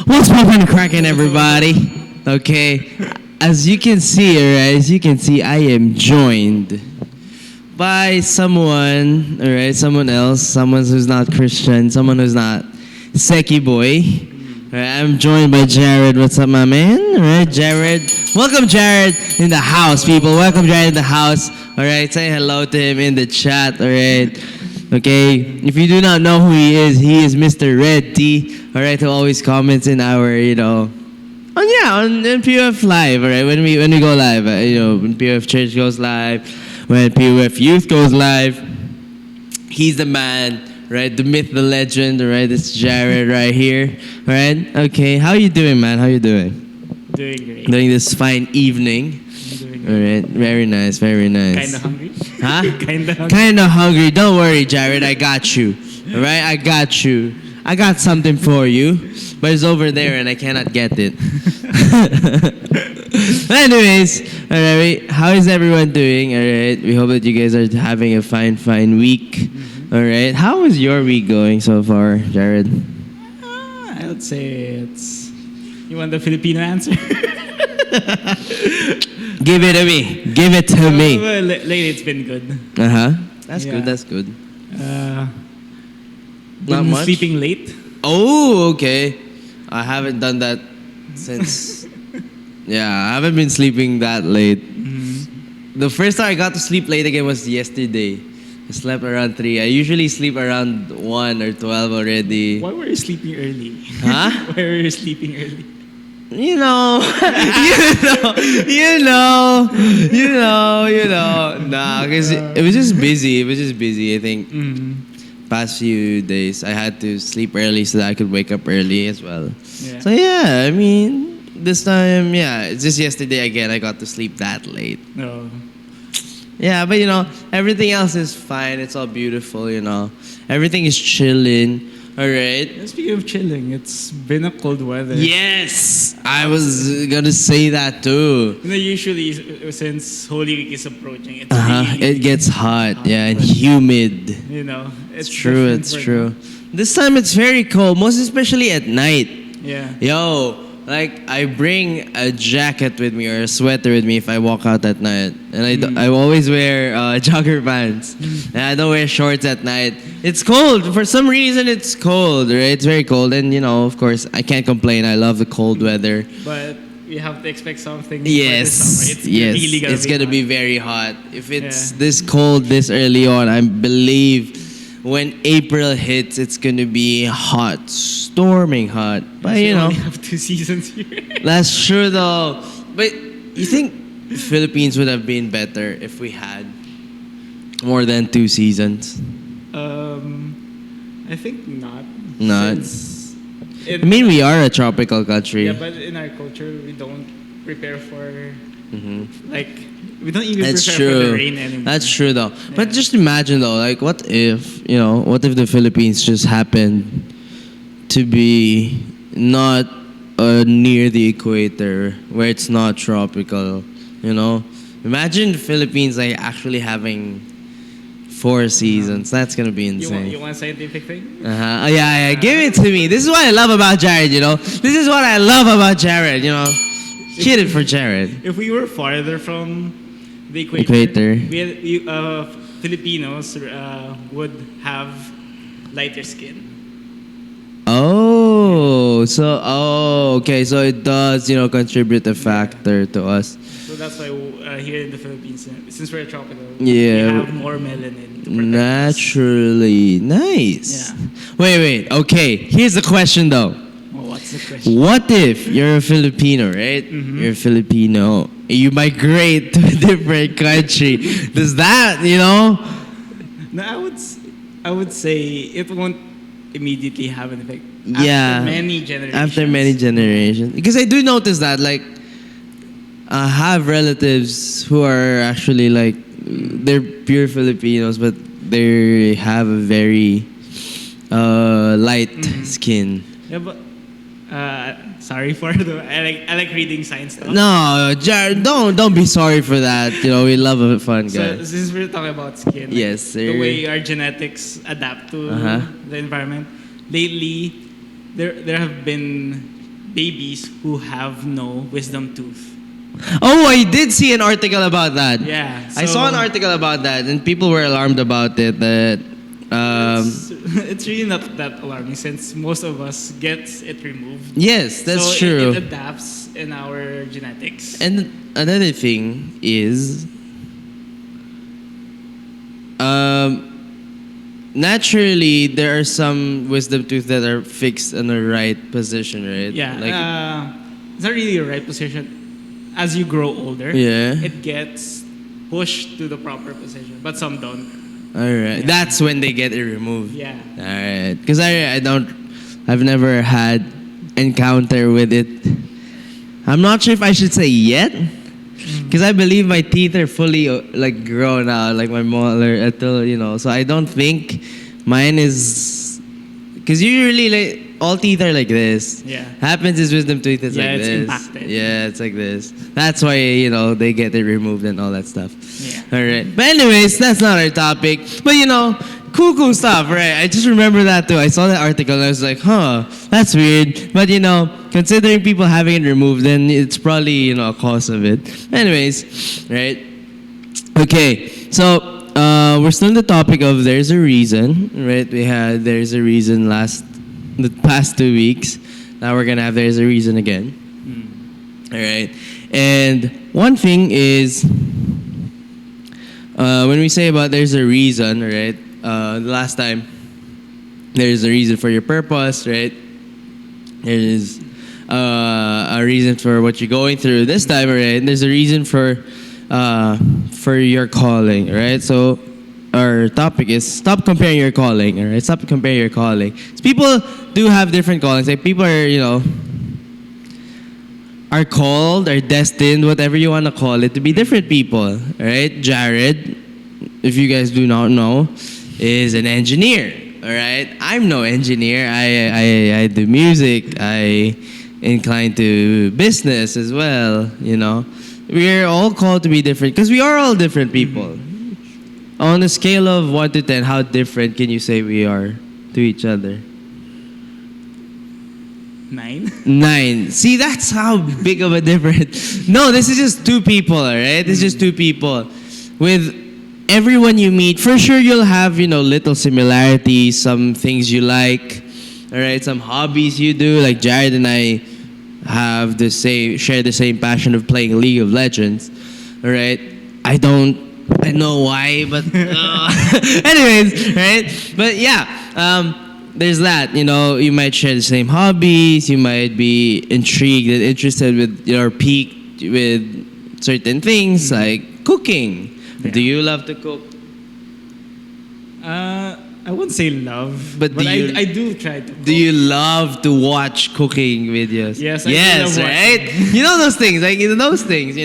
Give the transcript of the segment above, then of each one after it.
What's poppin' and cracking, everybody? Okay, as you can see, alright, I am joined by someone, alright, someone else, someone who's not Christian, someone who's not Seki boy. Alright, I'm joined by Jared. What's up, my man? Alright, Jared. Welcome, Jared, in the house, people. Welcome, Jared, in the house. Alright, say hello to him in the chat, alright? Okay, if you do not know who he is Mr. Red T, alright, who always comments in our, on PUF Live, alright, when we go live, when PUF Church goes live, when PUF Youth goes live, he's the man, right, the myth, the legend, alright, it's Jared right here, alright, okay, how you doing, man, how you doing? Doing great. During this fine evening. Alright, very nice, very nice. Kinda hungry? Huh? Kinda hungry. Kinda hungry. Don't worry, Jared, I got you. Alright, I got you. I got something for you, but it's over there and I cannot get it. Anyways, alright, how is everyone doing? Alright, we hope that you guys are having a fine week. Alright, how is your week going so far, Jared? I would say it's... You want the Filipino answer? Give it to me. Give it to me. Well, lately it's been good. Uh-huh. That's Yeah. good, that's good. Not Not much? sleeping late. Oh, okay. I haven't done that since... yeah, I haven't been sleeping that late. The first time I got to sleep late again was yesterday. I slept around 3. I usually sleep around 1 or 12 already. Why were you sleeping early? Huh? Why were you sleeping early? You know. Nah, because it was just busy. I think. Past few days, I had to sleep early so that I could wake up early as well. Yeah. So yeah, I mean, this time, it's just yesterday again, I got to sleep that late. No. Yeah, but everything else is fine. It's all beautiful, Everything is chilling. All right. Speaking of chilling, it's been a cold weather. Yes, I was gonna say that too. Usually, since Holy Week is approaching, it's really It gets hot, and humid. It's True, different it's for true. This time it's very cold, most especially at night. Yeah. Yo, like I bring a jacket with me or a sweater with me if I walk out at night, and I always wear jogger pants, and I don't wear shorts at night. It's cold for some reason. It's cold, right? It's very cold, and of course, I can't complain. I love the cold weather. But we have to expect something. Yes, for this summer. yes, Really it's gonna hot. be very hot. If it's this cold this early on, I believe when April hits, it's gonna be hot, storming hot. But We only have 2 seasons here. that's true though. But you think the Philippines would have been better if we had more than 2 seasons? I think not. Not. Since I mean, we are a tropical country. yeah, but in our culture, we don't prepare for Mhm. we don't even That's prepare for the true. rain anymore. That's true though. But just imagine though, like what if the Philippines just happened to be not near the equator where it's not tropical, Imagine the Philippines like actually having 4 seasons. That's gonna be You insane. want a scientific thing? Uh-huh. Oh, yeah, give it to me. This is what I love about Jared, This is what I love about Jared, Hit it for Jared. If we were farther from the Equator. Filipinos would have lighter skin. Okay, so it does, contribute a factor to us. So that's why here in the Philippines, since we're tropical, Yeah. we have more melanin to protect us. Naturally. Nice. Yeah. Wait. Okay, here's the question though. Well, what's the question? What if you're a Filipino, right? You're a Filipino. You migrate to a different country. Does that, No, I would say it won't immediately have an effect. Yeah. After many generations. Because I do notice that, like, I have relatives who are actually, like, they're pure Filipinos, but they have a very light skin. Yeah, but sorry for the. I like reading science stuff. No, Jared, don't be sorry for that. We love a fun guy. So since we're talking about skin, Yes, sir. the way our genetics adapt to the environment. Lately, there have been babies who have no wisdom tooth. Oh, I did see an article about that. Yeah. I saw an article about that, and people were alarmed about it. That It's really not that alarming since most of us gets it removed. yes, that's So true. It adapts in our genetics. And another thing is, naturally, there are some wisdom tooth that are fixed in the right position, right? Yeah. Like, It's not really a right position. As you grow older, Yeah. it gets pushed to the proper position, but some don't. all right. That's when they get it removed. Yeah. All right. Because I've never had encounter with it. I'm not sure if I should say yet. Because I believe my teeth are fully like grown out, like my molar, until. So I don't think mine is. Because usually, like, all teeth are like this. Yeah. Happens is wisdom tooth is Yeah, like it's this. impacted. Yeah, it's like this. That's why, they get it removed and all that stuff. Yeah. All right. But anyways, that's not our topic. But cool stuff, right? I just remember that too. I saw that article and I was like, that's weird. But considering people having it removed, then it's probably, a cause of it. Anyways, right? Okay. So, we're still on the topic of there's a reason, right? We had there's a reason the past 2 weeks. Now we're gonna have there's a reason again. All right. And one thing is, when we say about there's a reason, right? The last time, there's a reason for your purpose, right? There is a reason for what you're going through. This time, right? There's a reason for your calling, right? So our topic is stop comparing your calling, all right? Stop comparing your calling. 'Cause people do have different callings. Like people are called, are destined, whatever you want to call it, to be different people, right? Jared, if you guys do not know, is an engineer, all right? I'm no engineer. I do music. I incline to business as well, We're all called to be different because we are all different people. On a scale of 1 to 10, how different can you say we are to each other? 9. 9. See, that's how big of a difference. No, this is just two people, all right? This is just two people. With everyone you meet, for sure you'll have, little similarities, some things you like, all right? Some hobbies you do. Like Jared and I share the same passion of playing League of Legends, all right? I know why, but anyways, right? But yeah, there's that. You might share the same hobbies. You might be intrigued and interested with or piqued with certain things like cooking. Yeah. Do you love to cook? I wouldn't say love, But do you- I do try to. Do you love to watch cooking videos? Yes, I do yes, love right. watching. Those things, like those things.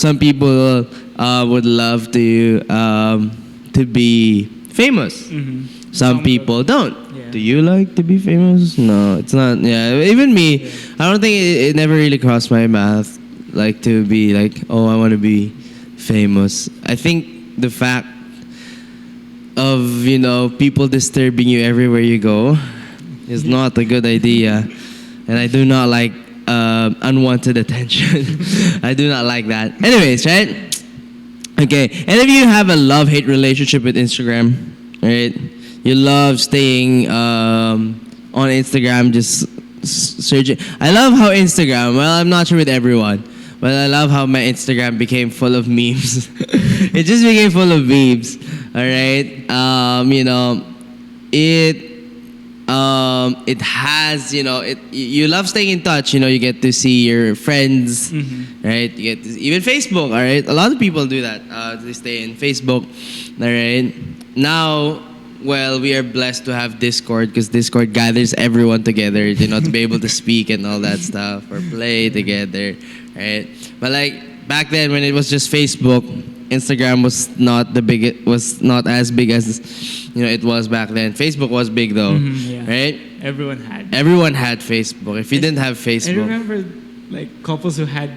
Some people would love to be famous. Some people don't. Yeah. Do you like to be famous? No, it's not. Yeah, even me. Yeah. I don't think it never really crossed my path, like to be like, oh, I want to be famous. I think the fact of people disturbing you everywhere you go is not a good idea, and I do not like unwanted attention. I do not like that. Anyways, right? Okay, any of you have a love-hate relationship with Instagram, right? You love staying on Instagram, just searching. I love how Instagram, well, I'm not sure with everyone, but I love how my Instagram became full of memes. It just became full of memes, all right? It has, you love staying in touch, you get to see your friends, right? You get to even Facebook, all right? A lot of people do that. They stay in Facebook, all right? Now, well, we are blessed to have Discord because Discord gathers everyone together, to be able to speak and all that stuff or play together, right? But like back then when it was just Facebook, Instagram was not as big as it was back then. Facebook was big though, Yeah. right? Everyone had. Facebook. If you didn't have I Facebook, remember like couples who had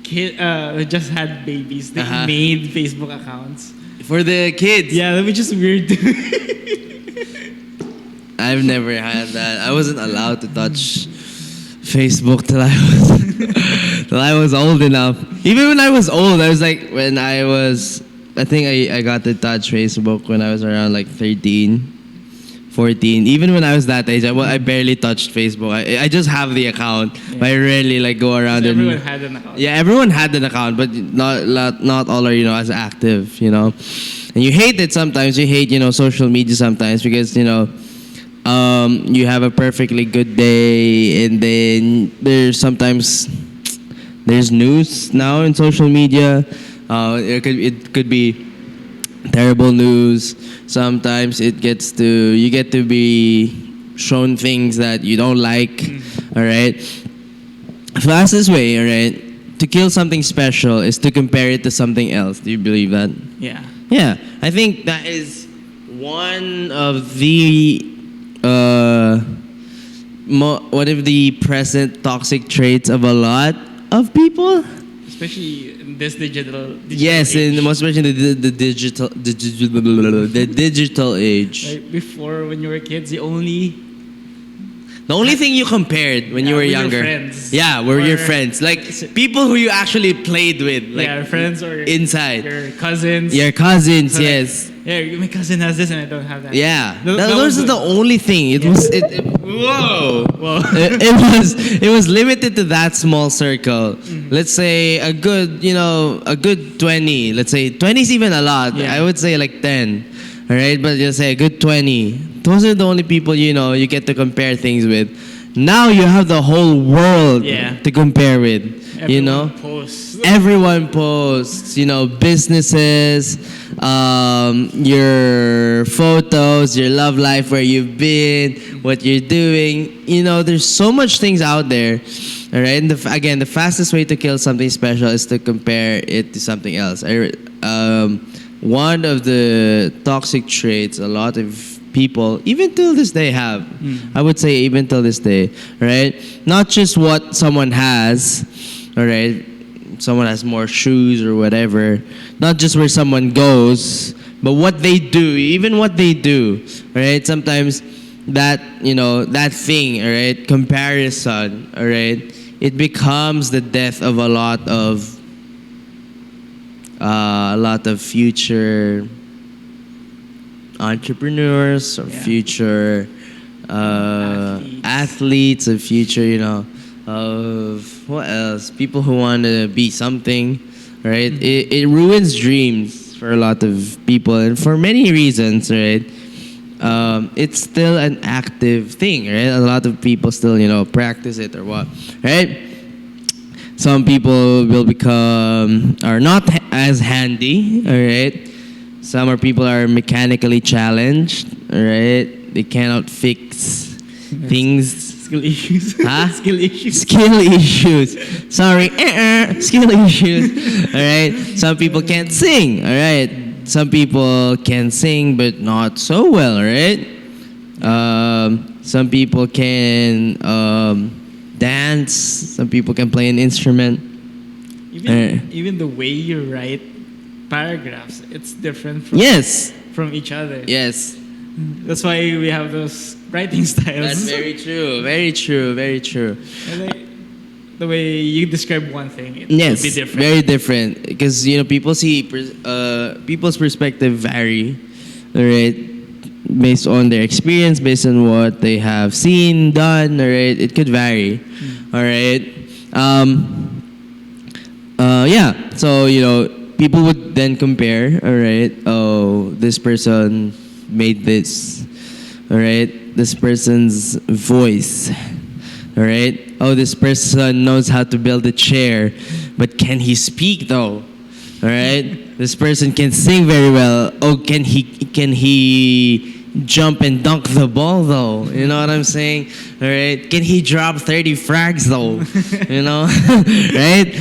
who just had babies. They Uh-huh. made Facebook accounts. for the kids, Yeah, which is weird. I've never had that. I wasn't allowed to touch Facebook till I was till I was old enough. Even when I was old, I was like when I think I got to touch Facebook when I was around like 13, 14. Even when I was that age, I barely touched Facebook. I just have the account, but I rarely like go around So and everyone had an account. yeah, everyone had an account, but not all are as active, And you hate it sometimes. You hate social media sometimes because you have a perfectly good day, and then there's news now in social media. It could be terrible news. Sometimes you get to be shown things that you don't like. All right. Fastest way, all right, to kill something special is to compare it to something else. Do you believe that? Yeah. Yeah, I think that is one of the one of the present toxic traits of a lot of people. Especially in this digital Yes, age. and most especially the digital age. Like before, when you were kids, The only thing you compared when you were with your younger, friends. yeah, were your Or- friends, like people who you actually played with, like friends or inside. your cousins. Your cousins, So, like, yes. yeah, my cousin has this and I don't have that. Yeah, That those was are the only thing. Whoa. Whoa. It was limited to that small circle. Mm-hmm. Let's say a good 20. Let's say 20 is even a lot. Yeah. I would say like 10. All right, but just say a good 20. Those are the only people you get to compare things with. Now you have the whole world Yeah. to compare with. Everyone posts. Everyone posts, businesses, your photos, your love life, where you've been, what you're doing. There's so much things out there. All right. And again, the fastest way to kill something special is to compare it to something else. One of the toxic traits a lot of people, even till this day, have. I would say even till this day, right? Not just what someone has, all right? Someone has more shoes or whatever. Not just where someone goes, but what they do, even what they do, right? Sometimes that, that thing, all right, comparison, all right, it becomes the death of a lot of future entrepreneurs or Yeah. future athletes of future, of what else? People who want to be something, right? It ruins dreams for a lot of people, and for many reasons, right? It's still an active thing, right? A lot of people still, practice it or what, right? Some people are not as handy, all right? Some people are mechanically challenged, all right? They cannot fix things. Skill issues. Huh? Skill issues. Skill issues. Sorry, skill issues. All right. Some people can't sing. All right. Some people can sing, but not so well. All right. Some people can dance. Some people can play an instrument. Even the way you write paragraphs, it's different from each other. Yes. That's why we have those writing styles. That's very true. Very true. Very true. And the way you describe one thing, it Yes, will be different. very different. Because people see people's perspective vary, all right, based on their experience, based on what they have seen, done, all right. It could vary, all right. Yeah. So people would then compare, all right. Oh, this person made this, all right. This person's voice. All right. Oh, this person knows how to build a chair, but can he speak though? All right. This person can sing very well. Oh, can he jump and dunk the ball though? You know what I'm saying? All right. Can he drop 30 frags though? Right?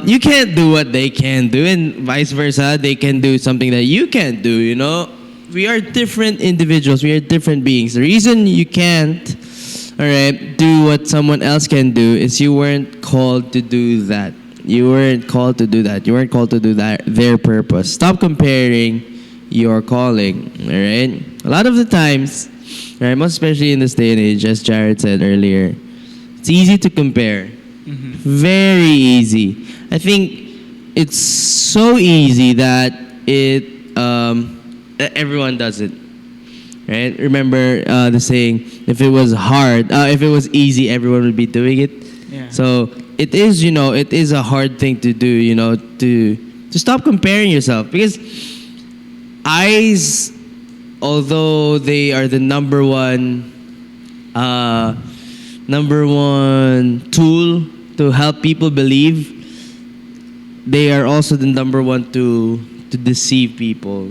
You can't do what they can do, and vice versa. They can do something that you can't do. We are different individuals. We are different beings. The reason you can't, all right, do what someone else can do is you weren't called to do that. You weren't called to do that. You weren't called to do that. Their purpose. Stop comparing your calling. All right. A lot of the times, right, most especially in this day and age, as Jared said earlier, It's easy to compare. Very easy. I think it's so easy that that everyone does it. Right? Remember the saying, if it was if it was easy, everyone would be doing it. Yeah. So it is, it is a hard thing to do, to stop comparing yourself, because eyes, although they are the number one tool to help people believe, they are also the number one to deceive people.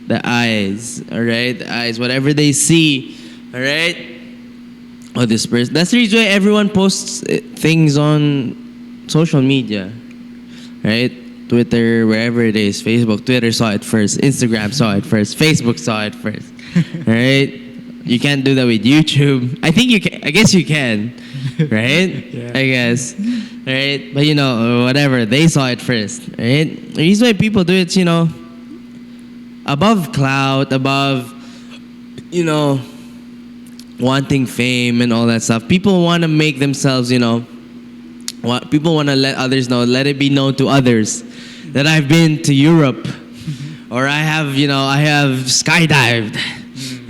The eyes, all right? The eyes, whatever they see, all right? Oh, this person. That's the reason why everyone posts things on social media, right? Twitter, wherever it is, Facebook. Twitter saw it first. Instagram saw it first. Facebook saw it first, all right? You can't do that with YouTube. I think you can. I guess you can, right? Yeah. I guess, right? But whatever. They saw it first, right? The reason why people do it, above clout, above, wanting fame and all that stuff. People want to make themselves, people want to let others know, let it be known to others that I've been to Europe, or I have skydived.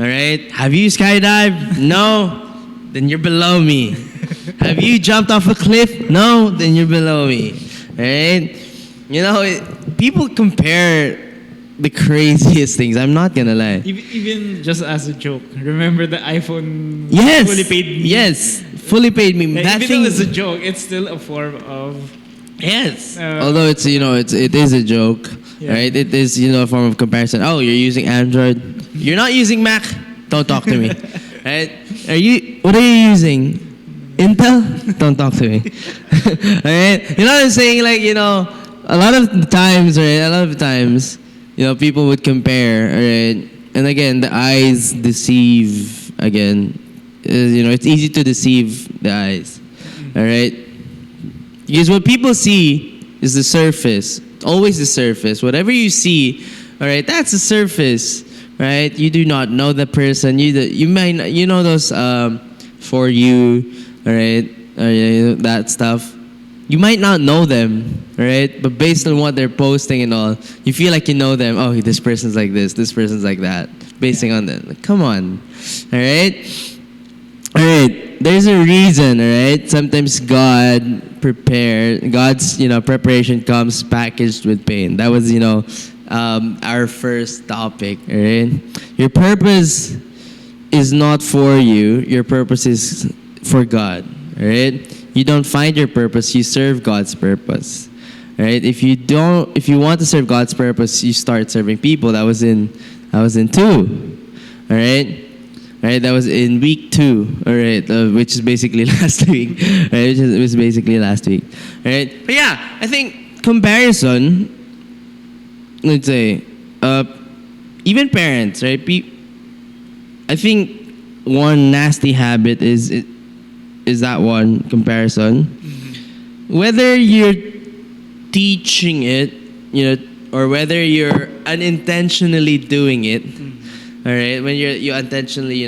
All right? Have you skydived? No? Then you're below me. Have you jumped off a cliff? No? Then you're below me. All right? People compare the craziest things. I'm not gonna lie. Even just as a joke. Remember the iPhone Yes. fully paid meme? Yes. Fully paid meme. Yeah, That even thing though it's a joke, it's still a form of... Yes. Although it is a joke, Yeah. right? It is a form of comparison. Oh, you're using Android. You're not using Mac. Don't talk to me. Right? What are you using? Intel? Don't talk to me. Alright? You know what I'm saying? Like, a lot of the times, people would compare, alright? And again, the eyes deceive again. It's easy to deceive the eyes. Alright? Because what people see is the surface. Always the surface. Whatever you see, alright, that's the surface. Right? You do not know the person. You might not, those for you, alright, that stuff. You might not know them, right? But based on what they're posting and all, you feel like you know them. Oh, this person's like this person's like that. Basing on that. Like, come on. Alright? Alright. There's a reason, alright? Sometimes God's preparation comes packaged with pain. That was, our first topic, alright? Your purpose is not for you. Your purpose is for God, alright? You don't find your purpose, you serve God's purpose. Right? If you want to serve God's purpose, you start serving people. That was in 2. All right? Right? That was in week 2. All right? Which is basically last week. Right? It was basically last week. All right? But yeah, I think comparison, let's say, even parents, right? I think one nasty habit is that one, comparison. Whether you're teaching it, or whether you're unintentionally doing it, all right, when you intentionally,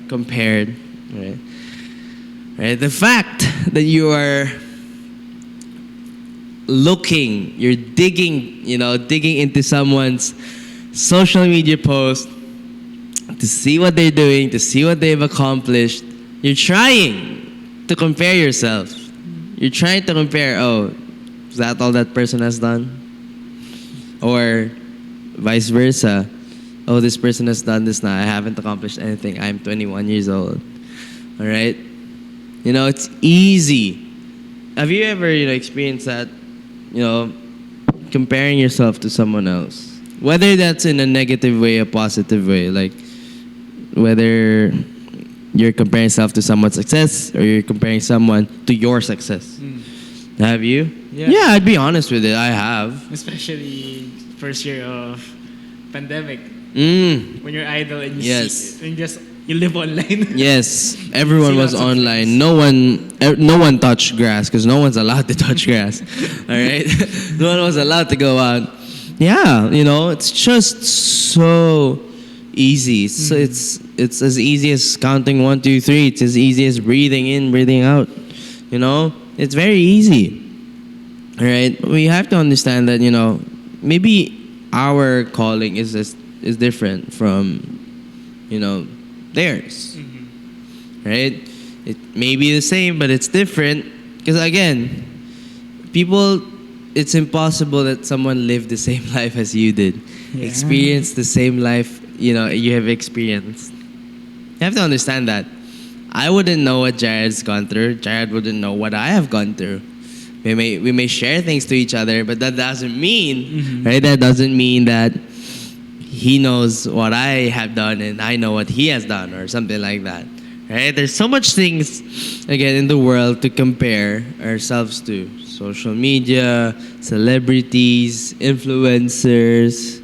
compared, right? Right? The fact that you are you're digging into someone's social media post to see what they're doing, to see what they've accomplished, you're trying to compare yourself. You're trying to compare, is that all that person has done? Or vice versa. Oh, this person has done this now. I haven't accomplished anything. I'm 21 years old. All right? It's easy. Have you ever, experienced that, comparing yourself to someone else? Whether that's in a negative way, a positive way, like whether you're comparing yourself to someone's success or you're comparing someone to your success. Have you? Yeah, I'd be honest with it. I have. Especially first year of pandemic. When you're idle and you live online. Yes, everyone was online. No one touched grass because no one's allowed to touch grass. All right, no one was allowed to go out. Yeah, it's just so easy. So it's as easy as counting 1, 2, 3. It's as easy as breathing in, breathing out. You know, it's very easy. All right, we have to understand that maybe our calling is different from theirs. Right? It may be the same, but it's different because again, people. It's impossible that someone lived the same life as you did, experience the same life you have experienced. You have to understand that. I wouldn't know what Jared's gone through. Jared wouldn't know what I have gone through. We may share things to each other, but that doesn't mean, right? That doesn't mean that he knows what I have done and I know what he has done or something like that. Right? There's so much things again in the world to compare ourselves to. Social media, celebrities, influencers,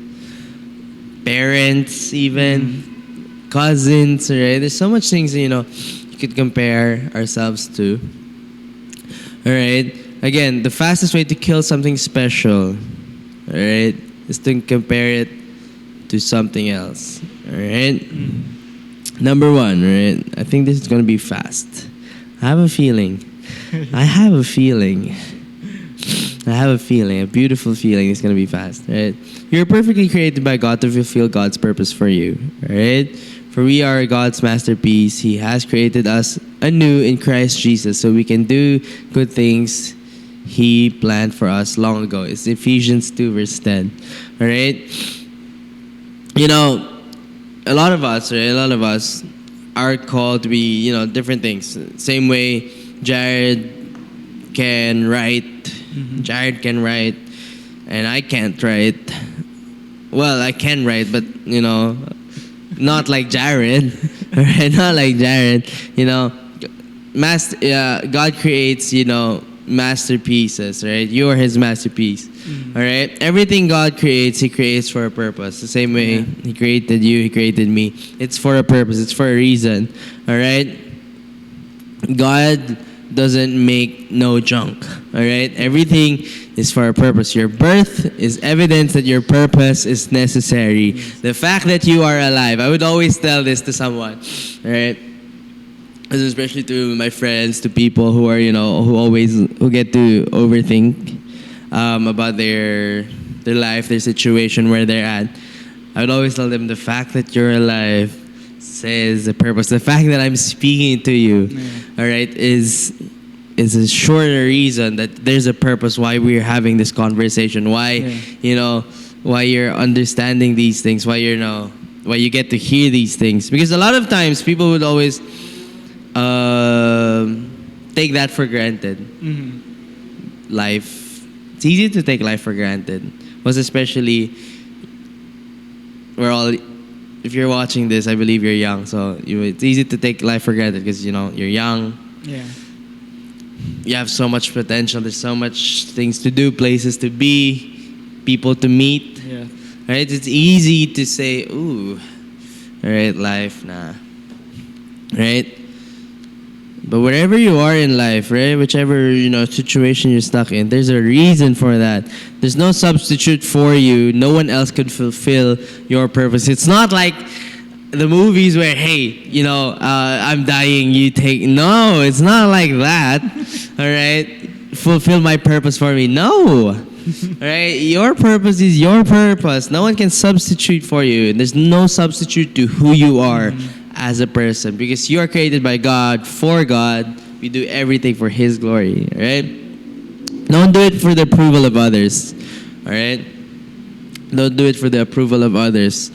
parents, even cousins, right? There's so much things you could compare ourselves to. All right. Again, the fastest way to kill something special, all right, is to compare it to something else. All right. Number 1, right? I think this is gonna be fast. I have a feeling, a beautiful feeling it's going to be fast, right? You're perfectly created by God to fulfill God's purpose for you, right? For we are God's masterpiece. He has created us anew in Christ Jesus so we can do good things He planned for us long ago. It's Ephesians 2 verse 10, all right? A lot of us are called to be, different things. Same way Jared can write. Jared can write, and I can't write. Well, I can write, but not like Jared. Right? Not like Jared. God creates masterpieces. Right? You are His masterpiece. All right. Everything God creates, He creates for a purpose. The same way He created you, He created me. It's for a purpose. It's for a reason. All right. God doesn't make no junk. All right? Everything is for a purpose. Your birth is evidence that your purpose is necessary. The fact that you are alive. I would always tell this to someone. All right? Especially to my friends, to people who are, who get to overthink about their life, their situation, where they're at. I would always tell them the fact that you're alive says the purpose. The fact that I'm speaking to you, all right, is a shorter reason that there's a purpose why we're having this conversation. Why, why you're understanding these things. Why why you get to hear these things. Because a lot of times people would always take that for granted. Life. It's easy to take life for granted. Most especially, if you're watching this, I believe you're young, so it's easy to take life for granted because you're young. Yeah. You have so much potential. There's so much things to do, places to be, people to meet. Yeah. Right? It's easy to say, "Ooh, all right, life, nah." Right? But wherever you are in life, right, whichever situation you're stuck in, there's a reason for that. There's no substitute for you. No one else could fulfill your purpose. It's not like the movies where, hey, I'm dying, you take. No, it's not like that. All right, fulfill my purpose for me. No, all right, your purpose is your purpose. No one can substitute for you. There's no substitute to who you are as a person, because you are created by God, for God. We do everything for His glory, all right? Don't do it for the approval of others, all right? Don't do it for the approval of others,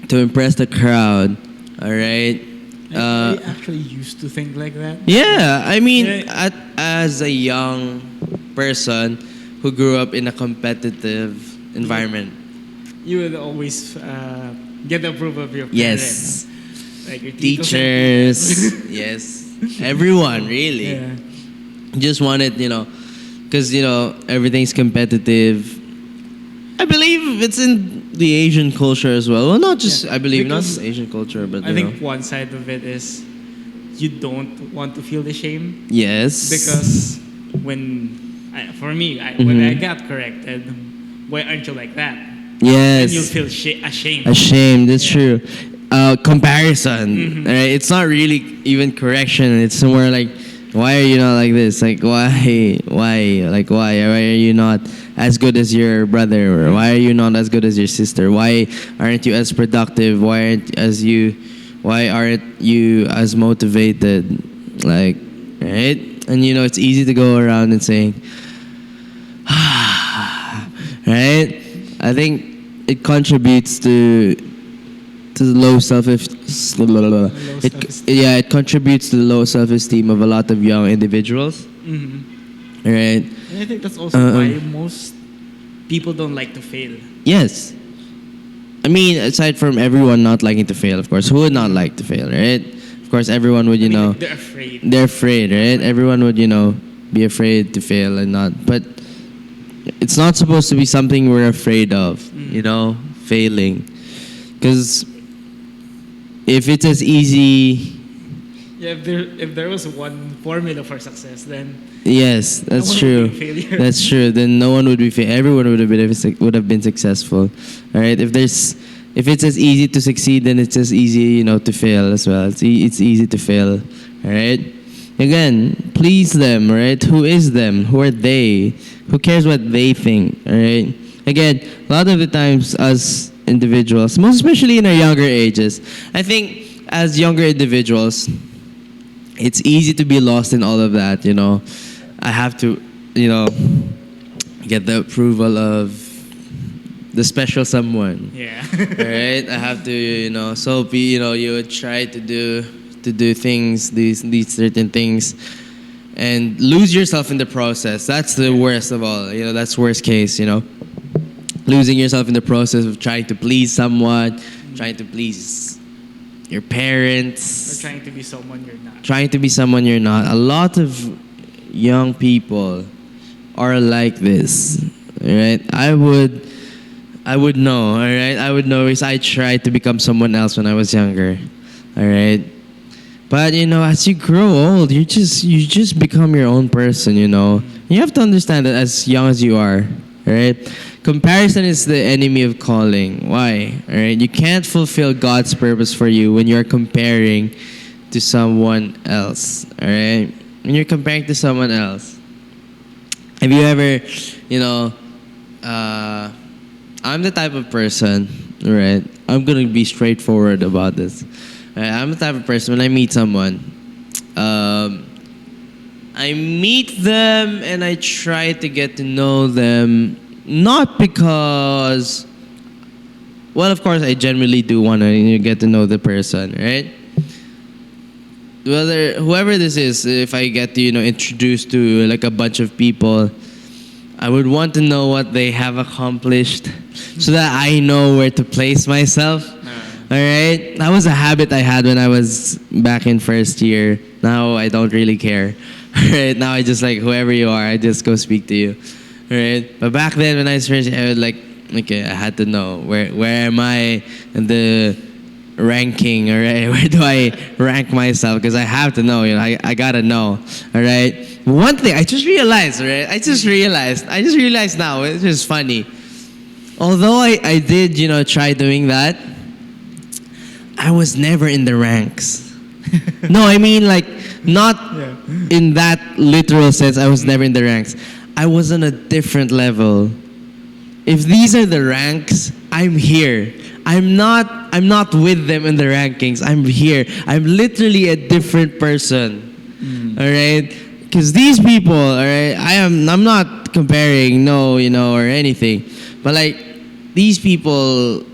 to impress the crowd, all right? I actually used to think like that. Yeah, I mean, as a young person who grew up in a competitive environment, you would always get the approval of your parents. yes, Like your teachers, yes, everyone really. Yeah. Just wanted, because everything's competitive. I believe it's in the Asian culture as well. Well, not just I believe not Because Asian culture, but I think one side of it is you don't want to feel the shame yes, because when I got corrected, why aren't you like that? Yes. And you'll feel ashamed. Ashamed. That's true. Comparison. Right? It's not really even correction. It's somewhere like, why are you not like this? Like why? Like why? Why are you not as good as your brother? Or why are you not as good as your sister? Why aren't you as productive? Why aren't you as motivated? Like, right? And it's easy to go around and saying, right? I think it contributes to the low it contributes to the low self-esteem of a lot of young individuals. Right? And I think that's also why most people don't like to fail. Yes. I mean, aside from everyone not liking to fail, of course, who would not like to fail, right? Of course, everyone would, they're afraid. They're afraid, right? Everyone would, be afraid to fail and not. But it's not supposed to be something we're afraid of, failing. Because if it's as easy... Yeah, if there was one formula for success, then... Yes, that's true. That's true. Then no one would be failure. Everyone would have been successful. All right. If it's as easy to succeed, then it's as easy, to fail as well. It's easy to fail. All right. Again, please them. Right. Who is them? Who are they? Who cares what they think? All right. Again, a lot of the times as individuals, most especially in our younger ages, I think as younger individuals, it's easy to be lost in all of that. I have to, get the approval of the special someone. Yeah. Right? I have to, so you would try to do things, these certain things, and lose yourself in the process. That's the worst of all. That's worst case. Losing yourself in the process of trying to please someone, trying to please your parents, or trying to be someone you're not. Trying to be someone you're not. A lot of young people are like this, right? I would know, all right? I would know because I tried to become someone else when I was younger, all right? But as you grow old, you just become your own person. You have to understand that as young as you are, right? Comparison is the enemy of calling. Why? All right? You can't fulfill God's purpose for you when you're comparing to someone else, all right? When you're comparing to someone else. Have you ever, I'm the type of person, right? I'm going to be straightforward about this. Right? I'm the type of person, when I meet someone, I meet them and I try to get to know them, not because, well, of course, I generally do want to get to know the person, right? Whoever this is, if I get to, introduce to like a bunch of people, I would want to know what they have accomplished so that I know where to place myself. All right? That was a habit I had when I was back in first year. Now I don't really care. All right? Now I just like, whoever you are, I just go speak to you. All right? But back then when I was first, I would like, okay, I had to know where am I in the ranking, all right? Where do I rank myself? Because I have to know, I gotta know, all right? One thing I just realized, right? I just realized now, it's just funny. Although I did, try doing that, I was never in the ranks. No, I mean like not in that literal sense. I was never in the ranks. I was on a different level. If these are the ranks, I'm here. I'm not with them in the rankings. I'm here. I'm literally a different person. All right? Because these people, all right, I'm not comparing, or anything. But like, these people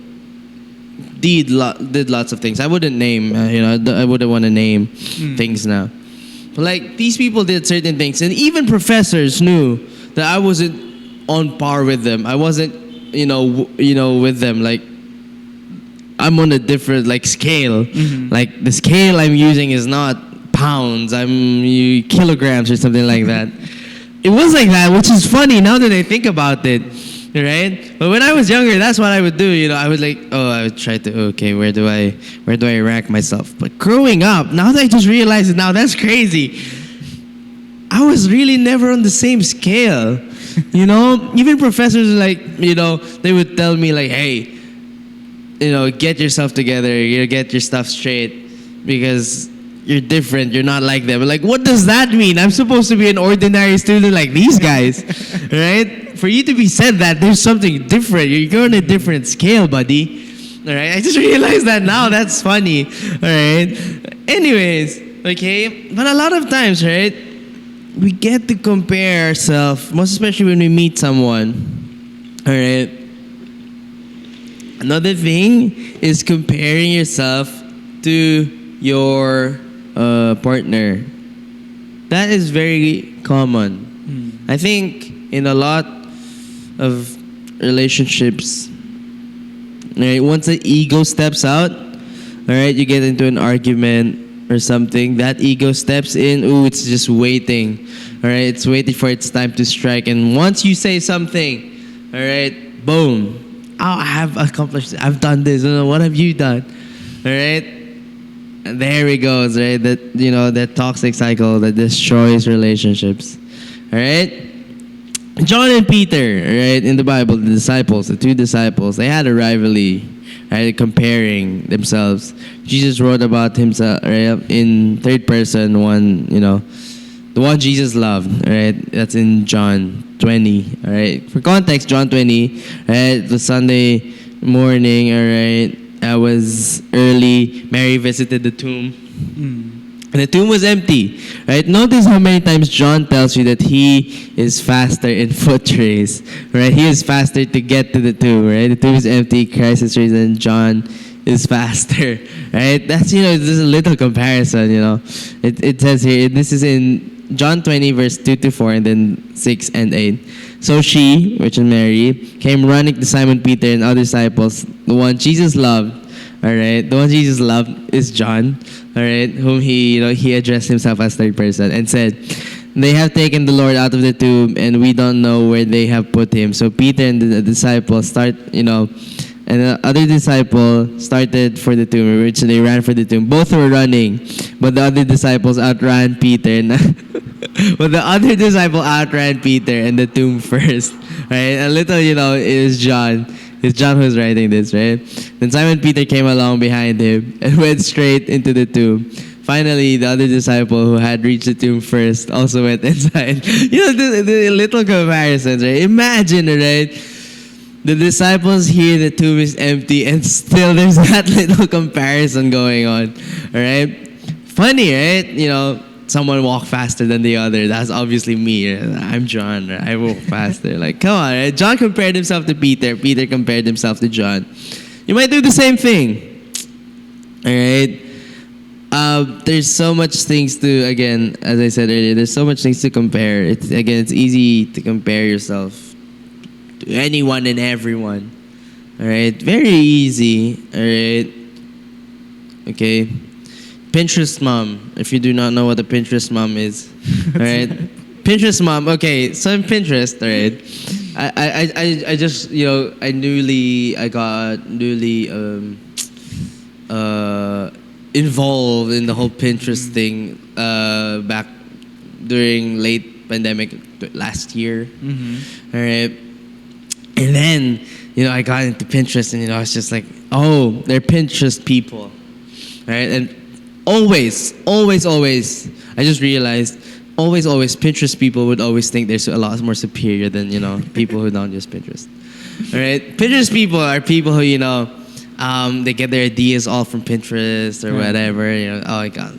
did lots of things. I wouldn't name, I wouldn't want to name things now. But like, these people did certain things. And even professors knew that I wasn't on par with them. I wasn't, with them. Like, I'm on a different scale. Like the scale I'm using is not pounds. I'm kilograms or something like that. It was like that, which is funny now that I think about it, right? But when I was younger, that's what I would do. I would I would try to where do I rank myself? But growing up, now that I just realized it, now that's crazy. I was really never on the same scale. You know, even professors like, you know, they would tell me like, hey, you know, get yourself together, you know, get your stuff straight because you're different, you're not like them. Like, what does that mean? I'm supposed to be an ordinary student like these guys, right? For you to be said that, there's something different. You're on a different scale, buddy. All right, I just realized that now. That's funny. All right. Anyways, okay, but a lot of times, right, we get to compare ourselves, most especially when we meet someone. All right. Another thing is comparing yourself to your partner. That is very common. I think in a lot of relationships, right, once the ego steps out, all right, you get into an argument or something, that ego steps in, ooh, it's just waiting. All right, it's waiting for its time to strike. And once you say something, all right, boom, oh, I have accomplished it. I've done this. What have you done? All right? And there it goes, right? That, you know, that toxic cycle that destroys relationships. All right? John and Peter, right, in the Bible, the disciples, the two disciples, they had a rivalry, right, comparing themselves. Jesus wrote about himself, right, in third person, one, you know, the one Jesus loved, right? That's in John 20, all right? For context, John 20, right? The Sunday morning, all right? I was early. Mary visited the tomb. And the tomb was empty, right? Notice how many times John tells you that he is faster in foot race, right? He is faster to get to the tomb, right? The tomb is empty, Christ is risen, John is faster, right? That's, you know, just a little comparison, you know. It says here, this is in John 20, verse 2 to 4, and then 6 and 8. So she, which is Mary, came running to Simon Peter and other disciples, the one Jesus loved. All right, the one Jesus loved is John. All right, whom he, you know, he addressed himself as third person and said, "They have taken the Lord out of the tomb, and we don't know where they have put him." So Peter and the disciples start, you know, and the other disciple started for the tomb, which they ran for the tomb. Both were running, but the other disciples outran Peter. But the other disciple outran Peter and the tomb first. Right? A little, you know, is John. It's John who's writing this, right? Then Simon Peter came along behind him and went straight into the tomb. Finally, the other disciple who had reached the tomb first also went inside. You know, the little comparisons, right? Imagine, right? The disciples hear the tomb is empty and still there's that little comparison going on. All right? Funny, right? You know, someone walk faster than the other. That's obviously me. I'm John. Right? I walk faster. Like, come on. Right? John compared himself to Peter. Peter compared himself to John. You might do the same thing. All right? There's so much things to, again, as I said earlier, there's so much things to compare. It's easy to compare yourself to anyone and everyone. All right? Very easy. All right? Okay? Pinterest mom, if you do not know what a Pinterest mom is, all right? Pinterest mom, okay, so in Pinterest, all right, I just, you know, I got newly involved in the whole Pinterest thing back during late pandemic last year, all right? And then, you know, I got into Pinterest and, you know, I was just like, oh, they're Pinterest people, right? And always, I just realized, always, Pinterest people would always think they're a lot more superior than, you know, people who don't use Pinterest. All right? Pinterest people are people who, you know, they get their ideas all from Pinterest or whatever. You know, oh my God,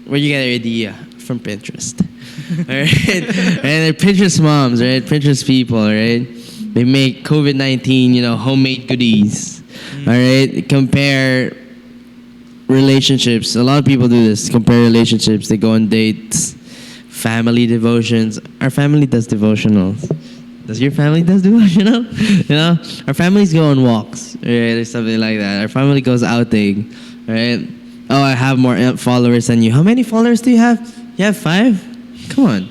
where you get your idea? From Pinterest. All right? And they're Pinterest moms, right? Pinterest people, right? They make COVID-19, you know, homemade goodies. All right? Compare relationships. A lot of people do this. Compare relationships. They go on dates. Family devotions. Our family does devotionals. Does your family does devotional? You know, our families go on walks, right, or something like that. Our family goes outing, right? Oh, I have more followers than you. How many followers do you have? You have 5? Come on.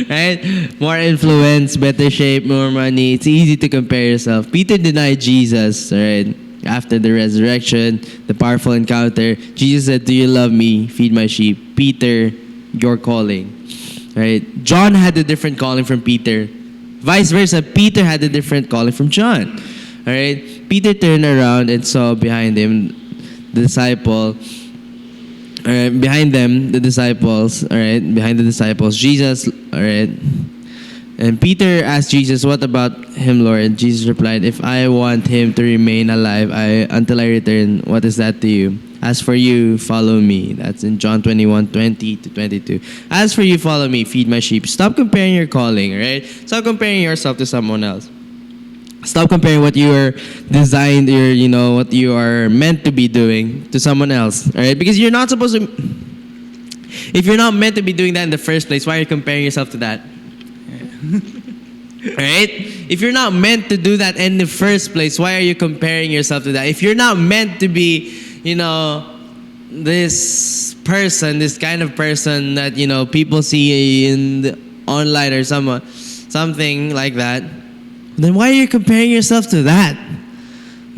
Right? More influence, better shape, more money. It's easy to compare yourself. Peter denied Jesus, right? After the resurrection, the powerful encounter, Jesus said, "Do you love me? Feed my sheep." Peter, your calling. Right? John had a different calling from Peter. Vice versa, Peter had a different calling from John. All right? Peter turned around and saw behind him the disciple. All right, behind them, the disciples. All right, behind the disciples, Jesus. All right. And Peter asked Jesus, "What about him, Lord?" And Jesus replied, "If I want him to remain alive until I return, what is that to you? As for you, follow me." That's in John 21:20-22. As for you, follow me, feed my sheep. Stop comparing your calling, right? Stop comparing yourself to someone else. Stop comparing what you are designed, or what you are meant to be doing to someone else, all right? Because you're not supposed to. If you're not meant to be doing that in the first place, why are you comparing yourself to that? Right? If you're not meant to do that in the first place, why are you comparing yourself to that? If you're not meant to be, this person, this kind of person that people see in the online or something like that, then why are you comparing yourself to that?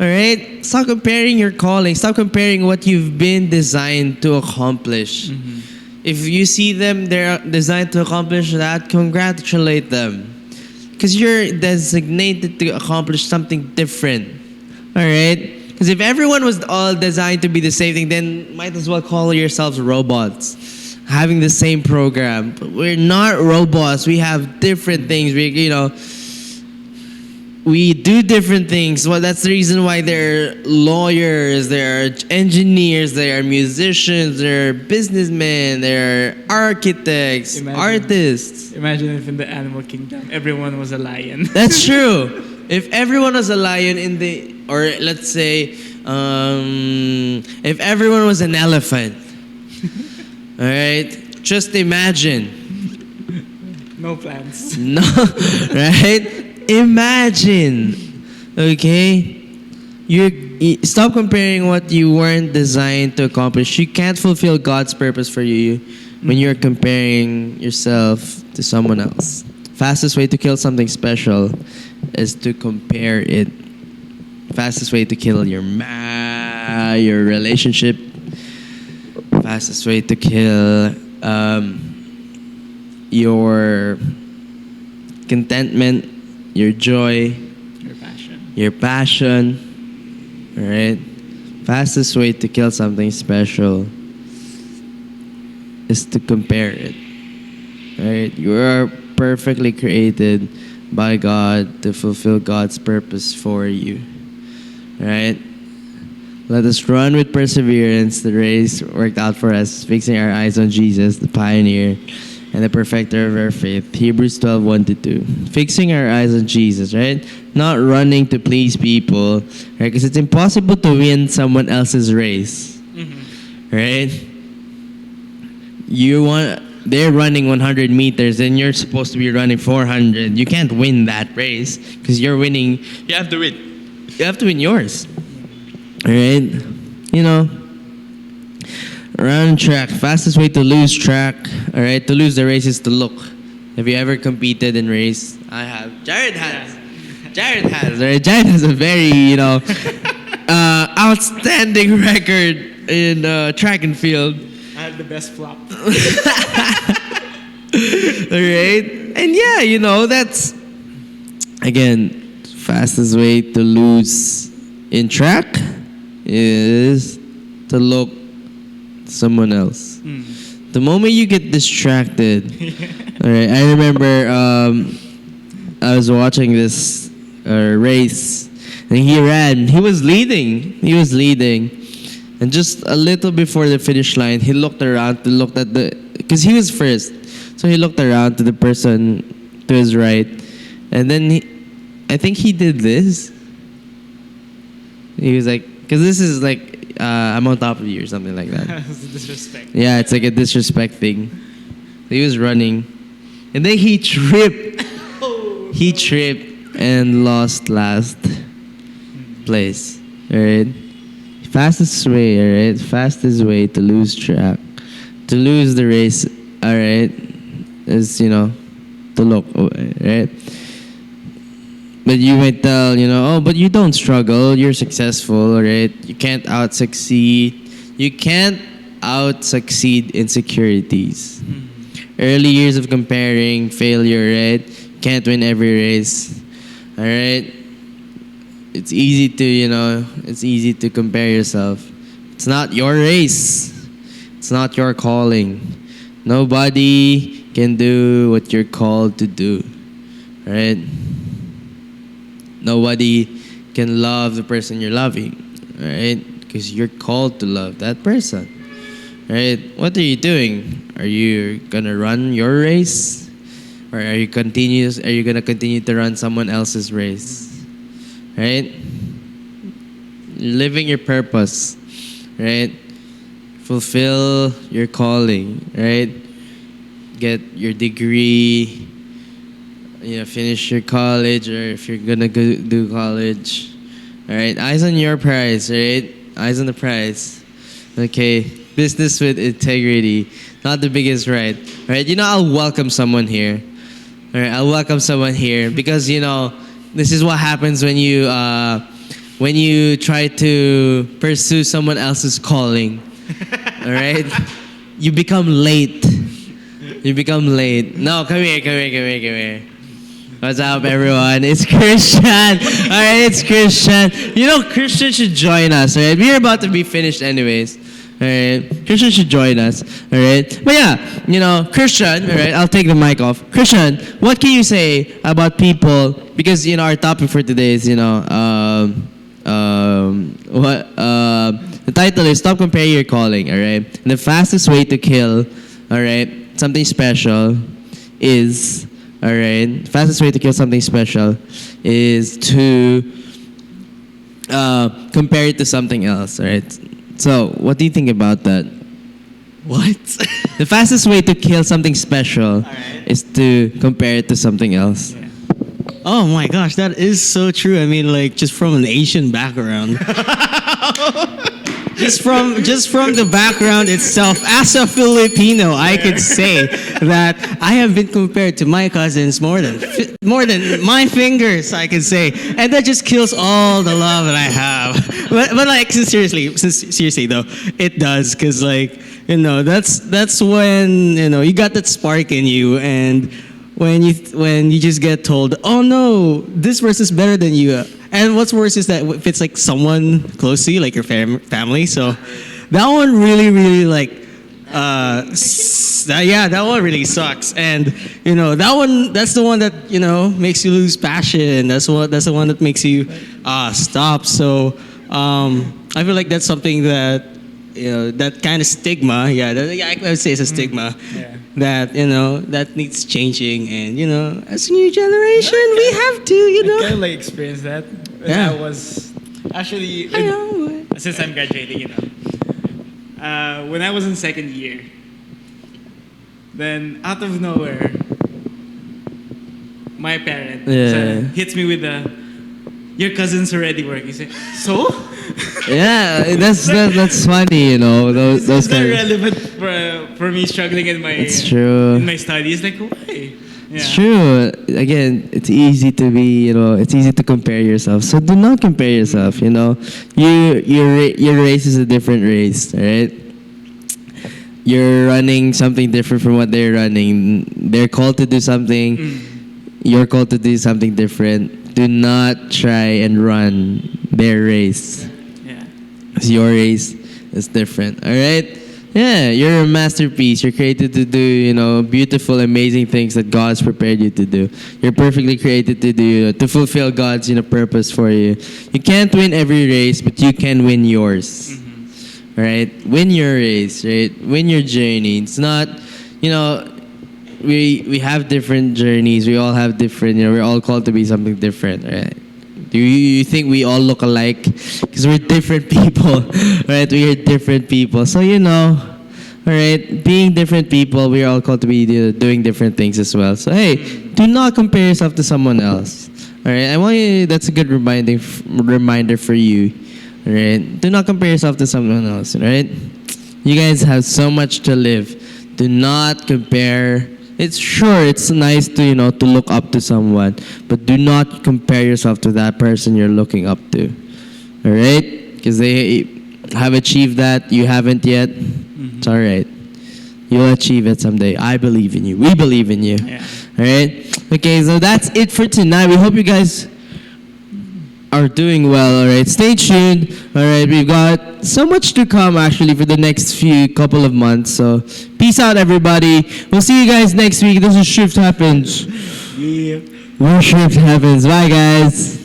All right? Stop comparing your calling. Stop comparing what you've been designed to accomplish. Mm-hmm. If you see them, they're designed to accomplish that, congratulate them. Because you're designated to accomplish something different. All right? Because if everyone was all designed to be the same thing, then might as well call yourselves robots, having the same program. But we're not robots. We have different things. We do different things. Well, that's the reason why there are lawyers, there are engineers, there are musicians, there are businessmen, there are architects, artists. Imagine if in the animal kingdom, everyone was a lion. That's true. If everyone was a lion or let's say, if everyone was an elephant, all right, just imagine. No plans. No, right? Imagine, okay? You stop comparing what you weren't designed to accomplish. You can't fulfill God's purpose for you when you're comparing yourself to someone else. Fastest way to kill something special is to compare it. Fastest way to kill your relationship. Fastest way to kill your contentment, your joy, your passion, all right? Fastest way to kill something special is to compare it, right? You are perfectly created by God to fulfill God's purpose for you, right? Let us run with perseverance the race worked out for us, fixing our eyes on Jesus, the pioneer and the perfecter of our faith. Hebrews 12:1-2. Fixing our eyes on Jesus, right? Not running to please people, right? Because it's impossible to win someone else's race, right? They're running 100 meters and you're supposed to be running 400. You can't win that race because you're winning. You have to win. You have to win yours, all right? Run track. Fastest way to lose track, all right? To lose the race is to look. Have you ever competed in race? I have. Jared has. Jared has, right? Jared has a very, outstanding record in track and field. I had the best flop. All right? And yeah, that's, again, fastest way to lose in track is to look someone else. The moment you get distracted, all right. I remember I was watching this race, and he ran. He was leading, and just a little before the finish line, he looked around to look at because he was first, so he looked around to the person to his right, and then I think he did this. He was like, because this is like, I'm on top of you or something like that. It's a disrespect. Yeah, it's like a disrespect thing. He was running, and then he tripped. He tripped and lost last place. All right, fastest way. All right, fastest way to lose track, to lose the race. All right, is to look. Right. But you might tell, oh, but you don't struggle. You're successful, right? You can't out-succeed. You can't out-succeed insecurities, Early years of comparing, failure, right? Can't win every race. All right? It's easy to, it's easy to compare yourself. It's not your race. It's not your calling. Nobody can do what you're called to do. All right? Nobody can love the person you're loving. All right? Because you're called to love that person. Right? What are you doing? Are you gonna run your race, or are you gonna continue to run someone else's race? Right? Living your purpose. Right? Fulfill your calling. Right? Get your degree. Finish your college, or if you're gonna do college. All right? Eyes on your prize. Right? Eyes on the prize. Okay. Business with integrity, not the biggest right. All right, I'll welcome someone here. All right, I'll welcome someone here because this is what happens when you try to pursue someone else's calling. All right, you become late. You become late. No, come here. What's up, everyone? It's Christian. All right, it's Christian. Christian should join us. All right, we're about to be finished anyways. Alright, Christian should join us. Alright, but yeah, Christian. Alright, I'll take the mic off. Christian, what can you say about people? Because our topic for today is the title is "Stop Comparing Your Calling." Alright, and the fastest way to kill, something special is fastest way to kill something special is to compare it to something else. Alright. So, what do you think about that? What? The fastest way to kill something special is to compare it to something else. Yeah. Oh my gosh, that is so true. I mean, just from an Asian background. just from the background itself, as a Filipino, I could say that I have been compared to my cousins more than my fingers, I could say, and that just kills all the love that I have. But seriously though, it does, because that's when you got that spark in you, and when you just get told, oh no, this person's better than you. And what's worse is that if it's someone close to you, like your family, so that one really that one really sucks. And that's the one that makes you lose passion. That's the one that makes you stop. So I feel like that's something that that kind of stigma. I would say it's a stigma. Yeah. That that needs changing, and as a new generation we have to I kind of experience that. Yeah. I was actually I know. since I'm graduating, when I was in second year, then out of nowhere, my parent hits me with your cousin's already working. He said, so? Yeah, that's funny, those It's kind very of. relevant for me struggling in It's true. my studies. Why? Yeah. It's true. Again, it's easy to be, it's easy to compare yourself. So do not compare yourself. Your race is a different race, right? You're running something different from what they're running. They're called to do something. You're called to do something different. Do not try and run their race. Yeah. Because your race is different. All right? Yeah, you're a masterpiece. You're created to do, beautiful, amazing things that God has prepared you to do. You're perfectly created to do, to fulfill God's, purpose for you. You can't win every race, but you can win yours. Right? Win your race, right? Win your journey. It's not, we have different journeys. We all have different, we're all called to be something different, right? Do you think we all look alike? Because we're different people, right? We are different people. So, all right, being different people, we're all called to be doing different things as well. So, hey, do not compare yourself to someone else. All right, I want you, that's a good reminder for you. All right, do not compare yourself to someone else, right? You guys have so much to live. Do not compare. It's nice to to look up to someone, but do not compare yourself to that person you're looking up to. All right? Because they have achieved that, you haven't yet. It's all right. You'll achieve it someday. I believe in you. We believe in you. Yeah. All right. Okay, so that's it for tonight. We hope you guys are doing well. All right. Stay tuned. All right. We've got so much to come actually for the next couple of months. So peace out, everybody. We'll see you guys next week. This is Shift Happens. Yeah. Where Shift Happens. Bye, guys.